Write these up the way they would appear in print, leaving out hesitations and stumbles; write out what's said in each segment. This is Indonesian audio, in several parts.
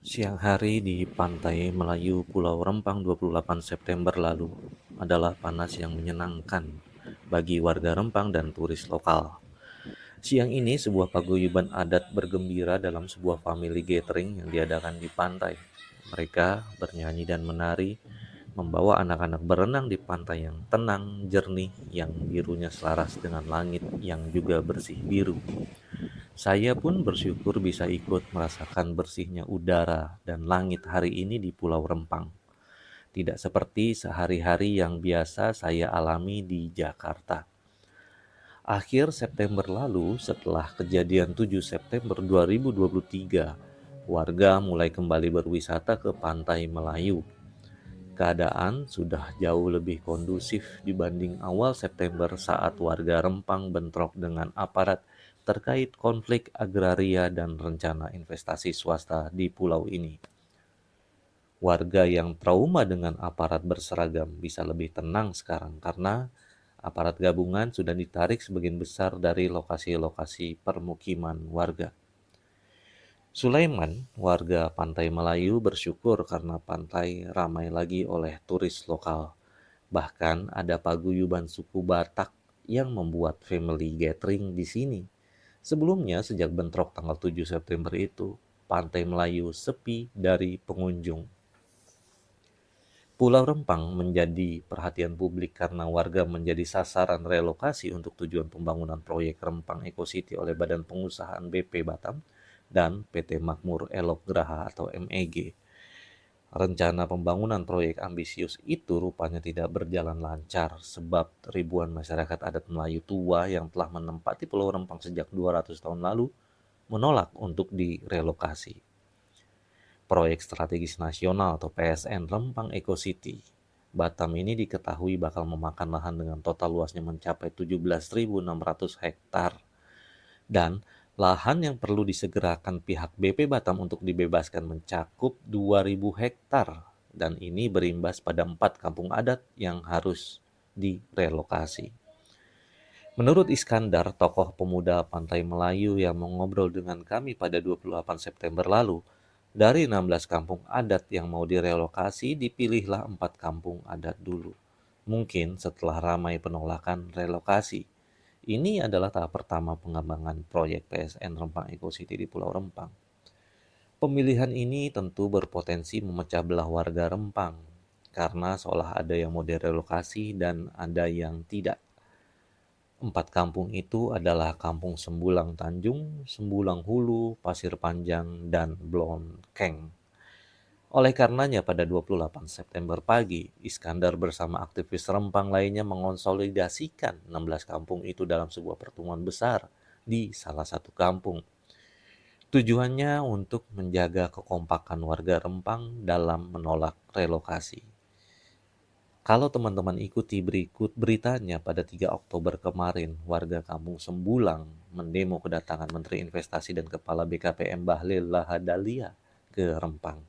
Siang hari di pantai Melayu Pulau Rempang 28 September lalu adalah panas yang menyenangkan bagi warga Rempang dan turis lokal. Siang ini sebuah paguyuban adat bergembira dalam sebuah family gathering yang diadakan di pantai. Mereka bernyanyi dan menari, membawa anak-anak berenang di pantai yang tenang, jernih, yang birunya selaras dengan langit yang juga bersih biru. Saya pun bersyukur bisa ikut merasakan bersihnya udara dan langit hari ini di Pulau Rempang. Tidak seperti sehari-hari yang biasa saya alami di Jakarta. Akhir September lalu, setelah kejadian 7 September 2023, warga mulai kembali berwisata ke Pantai Melayu. Keadaan sudah jauh lebih kondusif dibanding awal September saat warga Rempang bentrok dengan aparat terkait konflik agraria dan rencana investasi swasta di pulau ini. Warga yang trauma dengan aparat berseragam bisa lebih tenang sekarang karena aparat gabungan sudah ditarik sebagian besar dari lokasi-lokasi permukiman warga. Sulaiman, warga Pantai Melayu, bersyukur karena pantai ramai lagi oleh turis lokal. Bahkan ada paguyuban suku Batak yang membuat family gathering di sini. Sebelumnya, sejak bentrok tanggal 7 September itu, Pantai Melayu sepi dari pengunjung. Pulau Rempang menjadi perhatian publik karena warga menjadi sasaran relokasi untuk tujuan pembangunan proyek Rempang Eco City oleh Badan Pengusahaan BP Batam dan PT Makmur Elok Graha atau MEG. Rencana pembangunan proyek ambisius itu rupanya tidak berjalan lancar sebab ribuan masyarakat adat Melayu tua yang telah menempati Pulau Rempang sejak 200 tahun lalu menolak untuk direlokasi. Proyek Strategis Nasional atau PSN Rempang Eco City Batam ini diketahui bakal memakan lahan dengan total luasnya mencapai 17.600 hektar. Dan lahan yang perlu disegerakan pihak BP Batam untuk dibebaskan mencakup 2.000 hektar. Dan ini berimbas pada 4 kampung adat yang harus direlokasi. Menurut Iskandar, tokoh pemuda Pantai Melayu yang mengobrol dengan kami pada 28 September lalu, dari 16 kampung adat yang mau direlokasi, dipilihlah 4 kampung adat dulu. Mungkin setelah ramai penolakan relokasi. Ini adalah tahap pertama pengembangan proyek PSN Rempang Eco City di Pulau Rempang. Pemilihan ini tentu berpotensi memecah belah warga Rempang, karena seolah ada yang mau direlokasi dan ada yang tidak. 4 kampung itu adalah Kampung Sembulang Tanjung, Sembulang Hulu, Pasir Panjang, dan Blonkeng. Oleh karenanya pada 28 September pagi, Iskandar bersama aktivis Rempang lainnya mengonsolidasikan 16 kampung itu dalam sebuah pertemuan besar di salah satu kampung. Tujuannya untuk menjaga kekompakan warga Rempang dalam menolak relokasi. Kalau teman-teman ikuti berikut beritanya pada 3 Oktober kemarin, warga kampung Sembulang mendemo kedatangan Menteri Investasi dan Kepala BKPM Bahlil Lahadalia ke Rempang.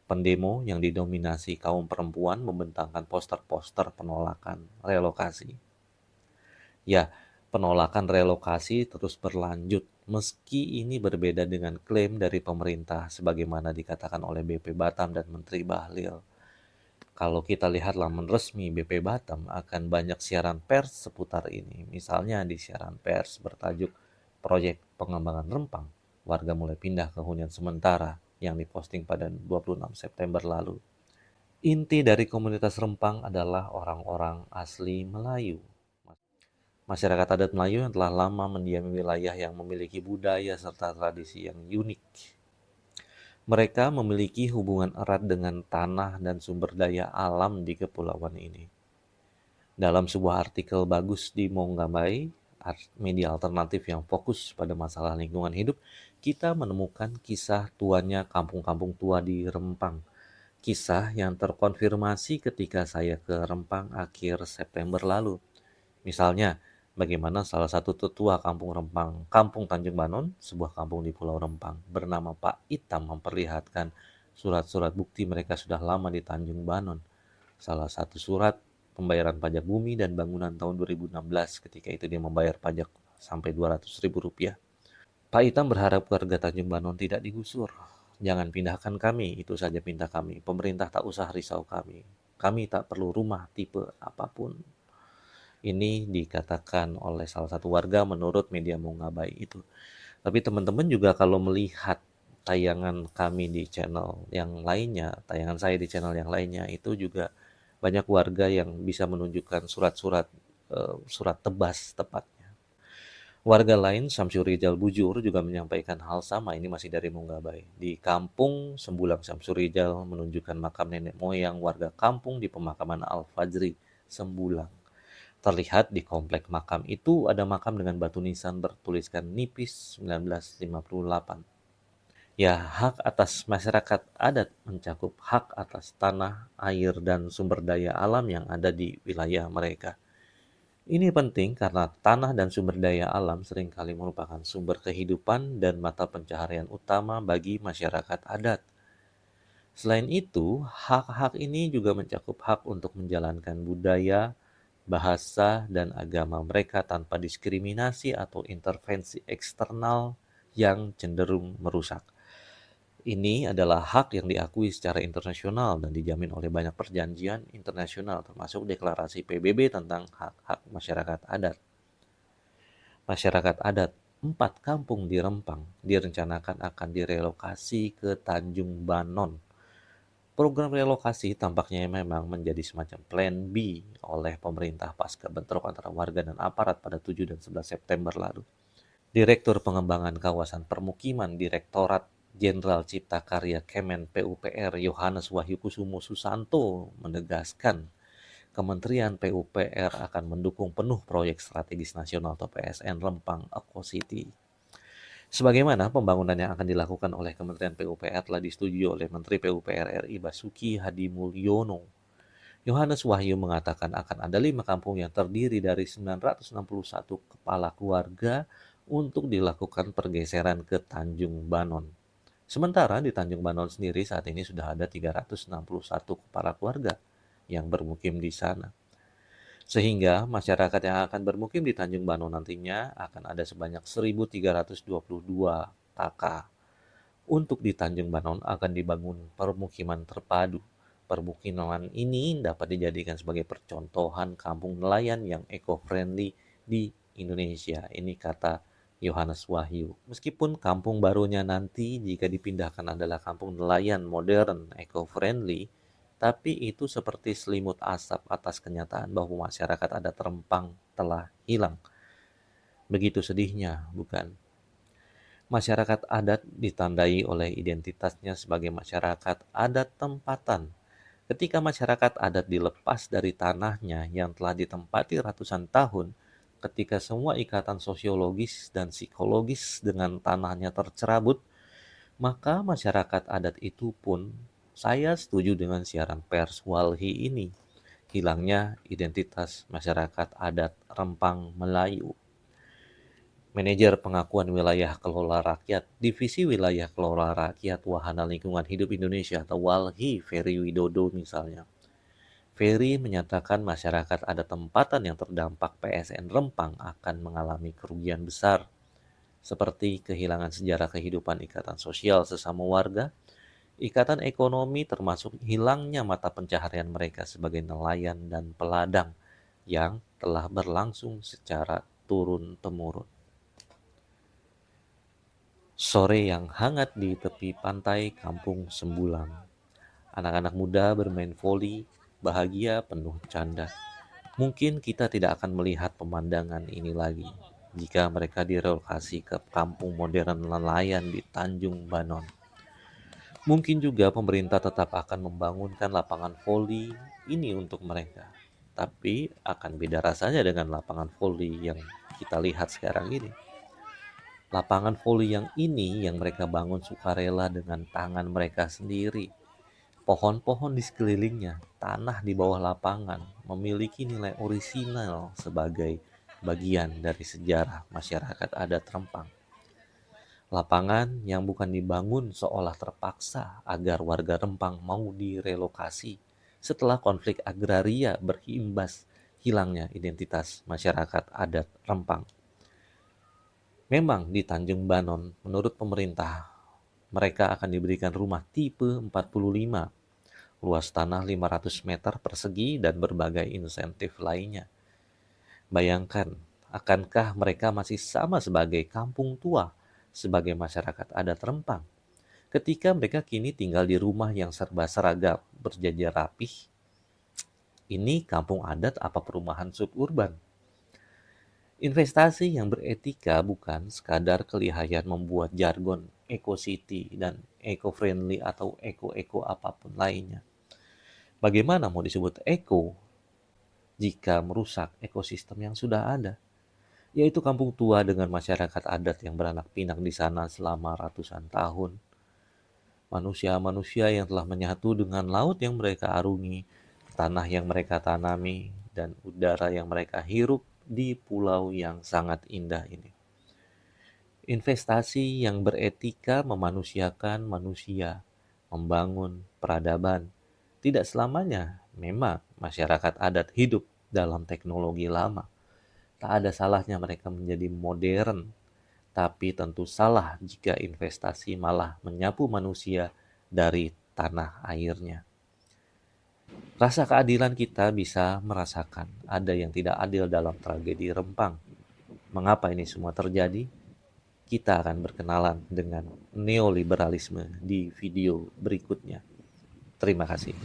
Pendemo yang didominasi kaum perempuan membentangkan poster-poster penolakan relokasi. Ya, penolakan relokasi terus berlanjut meski ini berbeda dengan klaim dari pemerintah sebagaimana dikatakan oleh BP Batam dan Menteri Bahlil. Kalau kita lihat laman resmi BP Batam akan banyak siaran pers seputar ini. Misalnya di siaran pers bertajuk Proyek Pengembangan Rempang, warga mulai pindah ke hunian sementara yang diposting pada 26 September lalu. Inti dari komunitas Rempang adalah orang-orang asli Melayu. Masyarakat adat Melayu yang telah lama mendiami wilayah yang memiliki budaya serta tradisi yang unik. Mereka memiliki hubungan erat dengan tanah dan sumber daya alam di kepulauan ini. Dalam sebuah artikel bagus di Monggambai, media alternatif yang fokus pada masalah lingkungan hidup, kita menemukan kisah tuanya kampung-kampung tua di Rempang. Kisah yang terkonfirmasi ketika saya ke Rempang akhir September lalu. Misalnya, bagaimana salah satu tetua kampung Rempang, Kampung Tanjung Banon, sebuah kampung di Pulau Rempang, bernama Pak Itam memperlihatkan surat-surat bukti mereka sudah lama di Tanjung Banon. Salah satu surat pembayaran pajak bumi dan bangunan tahun 2016, ketika itu dia membayar pajak sampai Rp200.000. Pak Itam berharap warga Tanjung Banon tidak digusur, Jangan pindahkan kami, itu saja pinta kami. Pemerintah tak usah risau kami. Kami tak perlu rumah tipe apapun. Ini dikatakan oleh salah satu warga menurut media Mongabai itu. Tapi teman-teman juga kalau melihat tayangan kami di channel yang lainnya, tayangan saya di channel yang lainnya, itu juga banyak warga yang bisa menunjukkan surat tebas tepatnya. Warga lain, Syamsur Rijal Bujur, juga menyampaikan hal sama. Ini masih dari Munggabai. Di kampung Sembulang, Syamsur Rijal menunjukkan makam nenek moyang warga kampung di pemakaman Al-Fajri, Sembulang. Terlihat di komplek makam itu ada makam dengan batu nisan bertuliskan Nipis 1958. Ya, hak atas masyarakat adat mencakup hak atas tanah, air, dan sumber daya alam yang ada di wilayah mereka. Ini penting karena tanah dan sumber daya alam seringkali merupakan sumber kehidupan dan mata pencaharian utama bagi masyarakat adat. Selain itu, hak-hak ini juga mencakup hak untuk menjalankan budaya, bahasa, dan agama mereka tanpa diskriminasi atau intervensi eksternal yang cenderung merusak. Ini adalah hak yang diakui secara internasional dan dijamin oleh banyak perjanjian internasional termasuk deklarasi PBB tentang hak-hak masyarakat adat. Masyarakat adat 4 kampung di Rempang direncanakan akan direlokasi ke Tanjung Banon. Program relokasi tampaknya memang menjadi semacam plan B oleh pemerintah pasca bentrok antara warga dan aparat pada 7 dan 11 September lalu. Direktur Pengembangan Kawasan Permukiman Direktorat Jenderal Cipta Karya Kemen PUPR Yohanes Wahyu Kusumo Susanto menegaskan Kementerian PUPR akan mendukung penuh proyek strategis nasional atau PSN Rempang Eco City. Sebagaimana pembangunan yang akan dilakukan oleh Kementerian PUPR telah disetujui oleh Menteri PUPR RI Basuki Hadi Mulyono. Yohanes Wahyu mengatakan akan ada 5 kampung yang terdiri dari 961 kepala keluarga untuk dilakukan pergeseran ke Tanjung Banon. Sementara di Tanjung Banon sendiri saat ini sudah ada 361 kepala keluarga yang bermukim di sana. Sehingga masyarakat yang akan bermukim di Tanjung Banon nantinya akan ada sebanyak 1.322 KK. Untuk di Tanjung Banon akan dibangun permukiman terpadu. Permukiman ini dapat dijadikan sebagai percontohan kampung nelayan yang eco-friendly di Indonesia. Ini kata Yohanes Wahyu. Meskipun kampung barunya nanti jika dipindahkan adalah kampung nelayan modern, eco-friendly, tapi itu seperti selimut asap atas kenyataan bahwa masyarakat adat Rempang telah hilang. Begitu sedihnya, bukan? Masyarakat adat ditandai oleh identitasnya sebagai masyarakat adat tempatan. Ketika masyarakat adat dilepas dari tanahnya yang telah ditempati ratusan tahun, ketika semua ikatan sosiologis dan psikologis dengan tanahnya tercerabut, maka masyarakat adat itu pun, saya setuju dengan siaran pers Walhi ini, hilangnya identitas masyarakat adat Rempang Melayu. Manajer Pengakuan Wilayah Kelola Rakyat, Divisi Wilayah Kelola Rakyat Wahana Lingkungan Hidup Indonesia atau WALHI, Ferry Widodo misalnya. Ferry menyatakan masyarakat adat tempatan yang terdampak PSN Rempang akan mengalami kerugian besar, seperti kehilangan sejarah kehidupan ikatan sosial sesama warga, ikatan ekonomi termasuk hilangnya mata pencaharian mereka sebagai nelayan dan peladang yang telah berlangsung secara turun-temurun. Sore yang hangat di tepi pantai Kampung Sembulang. Anak-anak muda bermain voli, bahagia penuh canda. Mungkin kita tidak akan melihat pemandangan ini lagi jika mereka direlokasi ke kampung modern nelayan di Tanjung Banon. Mungkin juga pemerintah tetap akan membangunkan lapangan voli ini untuk mereka. Tapi akan beda rasanya dengan lapangan voli yang kita lihat sekarang ini. Lapangan voli yang ini yang mereka bangun sukarela dengan tangan mereka sendiri. Pohon-pohon di sekelilingnya, tanah di bawah lapangan memiliki nilai orisinal sebagai bagian dari sejarah masyarakat adat Rempang. Lapangan yang bukan dibangun seolah terpaksa agar warga Rempang mau direlokasi setelah konflik agraria berimbas hilangnya identitas masyarakat adat Rempang. Memang di Tanjung Banon, menurut pemerintah, mereka akan diberikan rumah tipe 45, luas tanah 500 meter persegi, dan berbagai insentif lainnya. Bayangkan, akankah mereka masih sama sebagai kampung tua, sebagai masyarakat adat Rempang, ketika mereka kini tinggal di rumah yang serba seragam, berjajar rapih? Ini kampung adat apa perumahan suburban? Investasi yang beretika bukan sekadar kelihayan membuat jargon eco-city dan eco-friendly atau eco-eco apapun lainnya. Bagaimana mau disebut eco jika merusak ekosistem yang sudah ada, yaitu kampung tua dengan masyarakat adat yang beranak pinak di sana selama ratusan tahun. Manusia-manusia yang telah menyatu dengan laut yang mereka arungi, tanah yang mereka tanami, dan udara yang mereka hirup di pulau yang sangat indah ini. Investasi yang beretika memanusiakan manusia, membangun peradaban. Tidak selamanya memang masyarakat adat hidup dalam teknologi lama. Tak ada salahnya mereka menjadi modern, tapi tentu salah jika investasi malah menyapu manusia dari tanah airnya. Rasa keadilan kita bisa merasakan ada yang tidak adil dalam tragedi Rempang. Mengapa ini semua terjadi? Kita akan berkenalan dengan neoliberalisme di video berikutnya. Terima kasih.